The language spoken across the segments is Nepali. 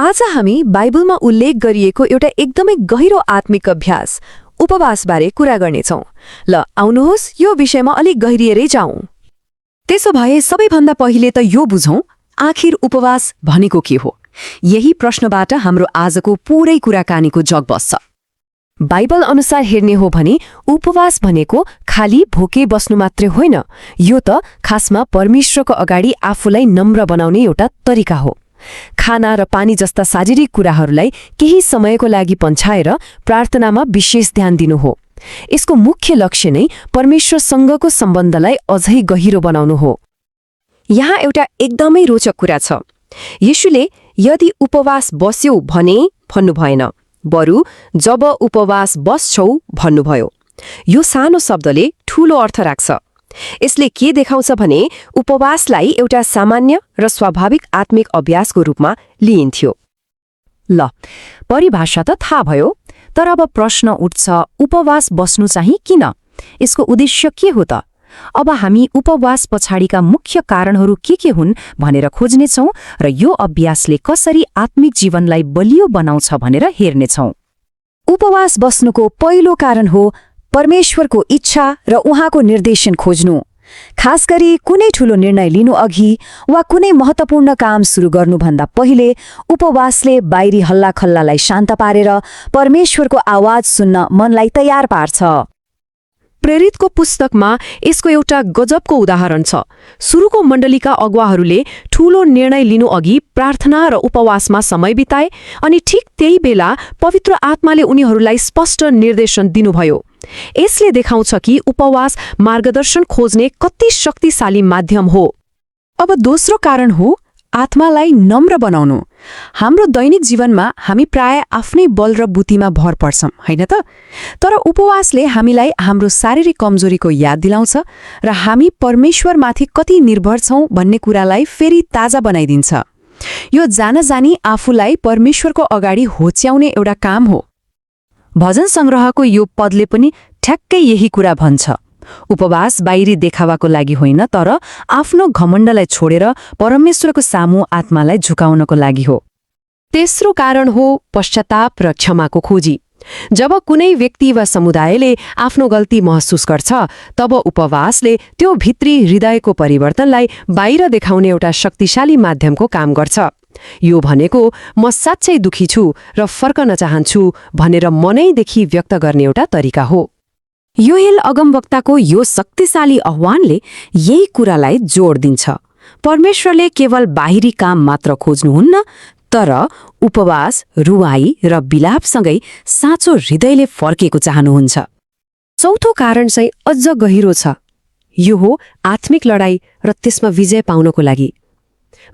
आज हामी बाइबलमा उल्लेख गरिएको एउटा एकदमै गहिरो आत्मिक अभ्यास उपवासबारे कुरा गर्नेछौं। ल आउनुहोस् यो विषयमा अलिक गहिरिएरै जाउँ। त्यसो भए सबैभन्दा पहिले त यो बुझौं, आखिर उपवास भनेको के हो? यही प्रश्नबाट हाम्रो आजको पूरै कुराकानीको जग बस्छ। बाइबल अनुसार हेर्ने हो भने उपवास भनेको खाली भोके बस्नु मात्रै होइन, यो त खासमा परमेश्वरको अगाडि आफूलाई नम्र बनाउने एउटा तरिका हो। खाना र पानी जस्ता शारीरिक कुराहरूलाई केही समयको लागि पन्छाएर प्रार्थनामा विशेष ध्यान दिनु हो। यसको मुख्य लक्ष्य नै परमेश्वरसँगको सम्बन्धलाई अझै गहिरो बनाउनु हो। यहाँ एउटा एकदमै रोचक कुरा छ। येशूले यदि उपवास बस्यौ भने भन्नु भएन, बरु जब उपवास बस्छौ भन्नुभयो। यो सानो शब्दले ठूलो अर्थ राख्छ। यसले के देखाउँछ भने उपवासलाई एउटा सामान्य र स्वाभाविक आत्मिक अभ्यासको रूपमा लिइन्थ्यो। ल परिभाषा त थाहा भयो, तर अब प्रश्न उठ्छ, उपवास बस्नु चाहिँ किन? यसको उद्देश्य के हो त? अब हामी उपवास पछाडिका मुख्य कारणहरू के हुन् भनेर खोज्नेछौँ र यो अभ्यासले कसरी आत्मिक जीवनलाई बलियो बनाउँछ भनेर हेर्नेछौँ। उपवास बस्नुको पहिलो कारण हो परमेश्वरको इच्छा र उहाँको निर्देशन खोज्नु। खास गरी कुनै ठूलो निर्णय लिनु अघि वा कुनै महत्त्वपूर्ण काम सुरु गर्नुभन्दा पहिले उपवासले बाहिरी हल्लाखल्लालाई शान्त पारेर परमेश्वरको आवाज सुन्न मनलाई तयार पार्छ। प्रेरितको पुस्तकमा यसको एउटा गजबको उदाहरण छ। सुरुको मण्डलीका अगुवाहरूले ठूलो निर्णय लिनु अघि प्रार्थना र उपवासमा समय बिताए, अनि ठिक त्यही बेला पवित्र आत्माले उनीहरूलाई स्पष्ट निर्देशन दिनुभयो। यसले देखाउँछ कि उपवास मार्गदर्शन खोज्ने कति शक्तिशाली माध्यम हो। अब दोस्रो कारण हो आत्मालाई नम्र बनाउनु। हाम्रो दैनिक जीवनमा हामी प्राय आफ्नै बल र बुद्धिमा भर पर्छौं, होइन त? तर उपवासले हामीलाई हाम्रो शारीरिक कमजोरीको याद दिलाउँछ र हामी परमेश्वरमाथि कति निर्भर छौं भन्ने कुरालाई फेरि ताजा बनाइदिन्छ। यो जानी आफूलाई परमेश्वरको अगाडि होच्याउने एउटा काम हो। भजन संग्रहको यो पदले पनि ठ्याक्कै यही कुरा भन्छ। उपवास बाहिरी देखावाको लागि होइन, तर आफ्नो घमण्डलाई छोडेर परमेश्वरको सामु आत्मालाई झुकाउनको लागि हो। तेस्रो कारण हो पश्चाताप र क्षमाको खोजी। जब कुनै व्यक्ति वा समुदायले आफ्नो गल्ती महसुस गर्छ, तब उपवासले त्यो भित्री हृदयको परिवर्तनलाई बाहिर देखाउने एउटा शक्तिशाली माध्यमको काम गर्छ। यो भनेको म साँच्चै दुखी छु र फर्कन चाहन्छु भनेर मनैदेखि व्यक्त गर्ने एउटा तरिका हो। योएल अगमवक्ताको यो शक्तिशाली आह्वानले यही कुरालाई जोड दिन्छ। परमेश्वरले केवल बाहिरी काम मात्र खोज्नुहुन्न, तर उपवास, रुवाई र बिलापसँगै साँचो हृदयले फर्केको चाहनुहुन्छ। चौथो कारण चाहिँ अझ गहिरो छ। यो हो आत्मिक लडाई र त्यसमा विजय पाउनको लागि।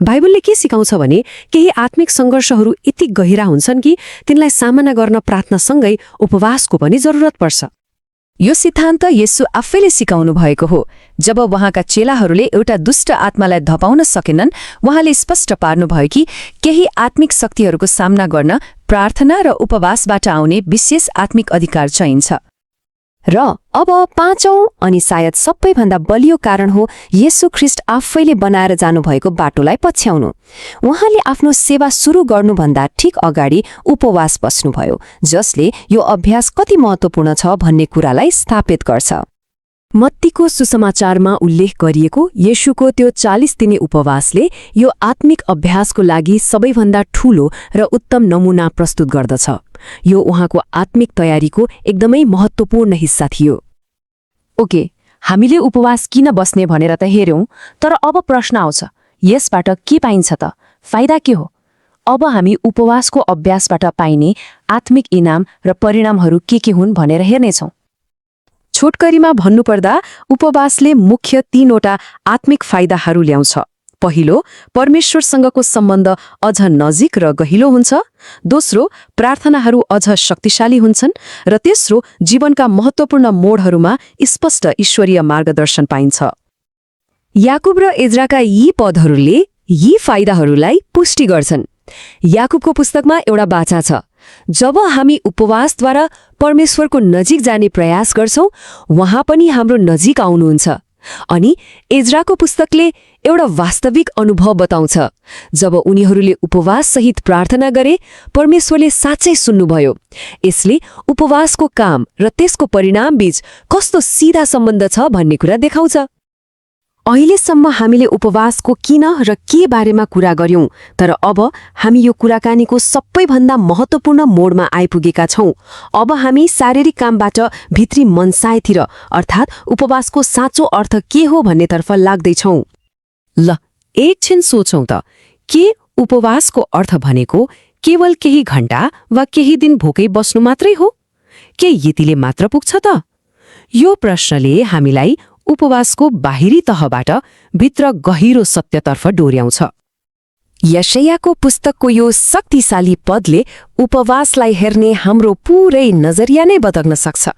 बाइबलले के सिकाउँछ भने केही आत्मिक सङ्घर्षहरू यति गहिरा हुन्छन् कि तिनलाई सामना गर्न प्रार्थनासँगै उपवासको पनि जरुरत पर्छ। यो सिद्धान्त येशू आफैले सिकाउनु भएको हो। जब उहाँका चेलाहरूले एउटा दुष्ट आत्मालाई धपाउन सकेनन्, उहाँले स्पष्ट पार्नुभयो कि केही आत्मिक शक्तिहरूको सामना गर्न प्रार्थना र उपवासबाट आउने विशेष आत्मिक अधिकार चाहिन्छ। र अब पाँचौं अनि सायद सबैभन्दा बलियो कारण हो येशू ख्रीष्ट आफैले बनाएर जानुभएको बाटोलाई पछ्याउनु। उहाँले आफ्नो सेवा सुरु गर्नुभन्दा ठिक अगाडि उपवास बस्नुभयो, जसले यो अभ्यास कति महत्त्वपूर्ण छ भन्ने कुरालाई स्थापित गर्छ। मत्तीको सुसमाचारमा उल्लेख गरिएको येशूको त्यो 40 दिने उपवासले यो आत्मिक अभ्यासको लागि सबैभन्दा ठूलो र उत्तम नमुना प्रस्तुत गर्दछ। यो उहाँको आत्मिक तयारीको एकदमै महत्त्वपूर्ण हिस्सा थियो। ओके, हामीले उपवास किन बस्ने भनेर त हेर्यौं, तर अब प्रश्न आउँछ, यसबाट के पाइन्छ त? फाइदा के हो? अब हामी उपवासको अभ्यासबाट पाइने आत्मिक इनाम र परिणामहरू के हुन् भनेर हेर्नेछौँ। छोटकरीमा भन्नुपर्दा उपवासले मुख्य 3वटा आत्मिक फाइदाहरू ल्याउँछ। पहिलो, परमेश्वरसँगको सम्बन्ध अझ नजिक र गहिलो हुन्छ। दोस्रो, प्रार्थनाहरू अझ शक्तिशाली हुन्छन्। र तेस्रो, जीवनका महत्त्वपूर्ण मोडहरूमा स्पष्ट ईश्वरीय मार्गदर्शन पाइन्छ। याकुब र एज्राका यी पदहरूले यी फाइदाहरूलाई पुष्टि गर्छन्। याकुबको पुस्तकमा एउटा बाचा छ, जब हामी उपवासद्वारा परमेश्वरको नजिक जाने प्रयास गर्छौं, उहाँ पनि हाम्रो नजिक आउनुहुन्छ। अनि एज्राको पुस्तकले एउटा वास्तविक अनुभव बताउँछ। जब उनीहरूले उपवाससहित प्रार्थना गरे, परमेश्वरले साँच्चै सुन्नुभयो। यसले उपवासको काम र त्यसको परिणामबीच कस्तो सीधा सम्बन्ध छ भन्ने कुरा देखाउँछ। अहिलेसम्म हामीले उपवासको किन र के बारेमा कुरा गर्यौं, तर अब हामी यो कुराकानीको सबैभन्दा महत्त्वपूर्ण मोडमा आइपुगेका छौं। अब हामी शारीरिक कामबाट भित्री मनसायतिर अर्थात् उपवासको साँचो अर्थ के हो भन्नेतर्फ लाग्दैछौं। ल, एकछिन सोचौं त, के उपवासको अर्थ भनेको केवल केही घण्टा वा केही दिन भोकै बस्नु मात्रै हो? के यतिले मात्र पुग्छ त? यो प्रश्नले हामीलाई उपवासको बाहिरी तहबाट भित्र गहिरो सत्यतर्फ डोर्याउँछ। यशायाको पुस्तकको यो शक्तिशाली पदले उपवासलाई हेर्ने हाम्रो पूरै नजरिया नै बदल्न सक्छ।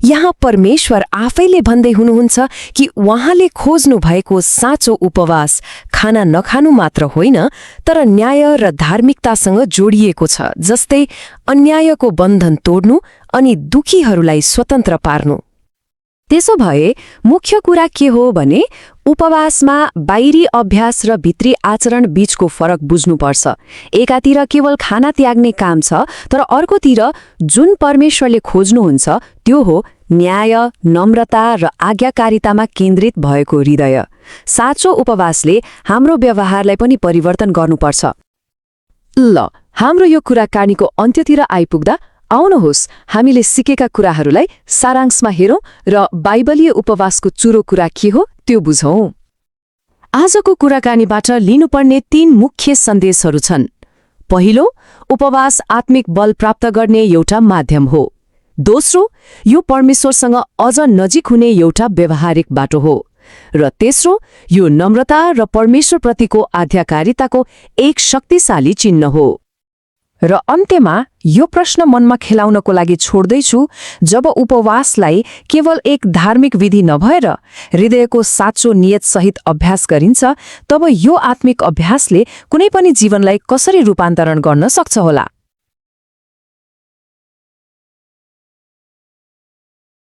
यहाँ परमेश्वर आफैले भन्दै हुनुहुन्छ कि उहाँले खोज्नु भएको साँचो उपवास खाना नखानु मात्र होइन, तर न्याय र धार्मिकतासँग जोडिएको छ, जस्तै अन्यायको बन्धन तोड्नु अनि दुखीहरूलाई स्वतन्त्र पार्नु। त्यसो भए मुख्य कुरा के हो भने उपवासमा बाहिरी अभ्यास र भित्री आचरण बीचको फरक बुझ्नुपर्छ। एकातिर केवल खाना त्याग्ने काम छ, तर अर्कोतिर जुन परमेश्वरले खोज्नुहुन्छ त्यो हो न्याय, नम्रता र आज्ञाकारितामा केन्द्रित भएको हृदय। साँचो उपवासले हाम्रो व्यवहारलाई पनि परिवर्तन गर्नुपर्छ। ल, हाम्रो यो कुराकानीको अन्त्यतिर आइपुग्दा आउनुहोस् हामीले सिकेका कुराहरूलाई सारांशमा हेरौं र बाइबलीय उपवासको चुरो कुरा के हो त्यो बुझौं। आजको कुराकानीबाट लिनुपर्ने 3 मुख्य सन्देशहरू छन्। पहिलो, उपवास आत्मिक बल प्राप्त गर्ने एउटा माध्यम हो। दोस्रो, यो परमेश्वरसँग अझ नजिक हुने एउटा व्यवहारिक बाटो हो। र तेस्रो, यो नम्रता र परमेश्वरप्रतिको आज्ञाकारिताको एक शक्तिशाली चिन्ह हो। र अन्त्यमा यो प्रश्न मनमा खेलाउनको लागि छोड्दैछु, जब उपवासलाई केवल एक धार्मिक विधि नभएर हृदयको साँचो नियतसहित अभ्यास गरिन्छ, तब यो आत्मिक अभ्यासले कुनै पनि जीवनलाई कसरी रूपान्तरण गर्न सक्छ होला।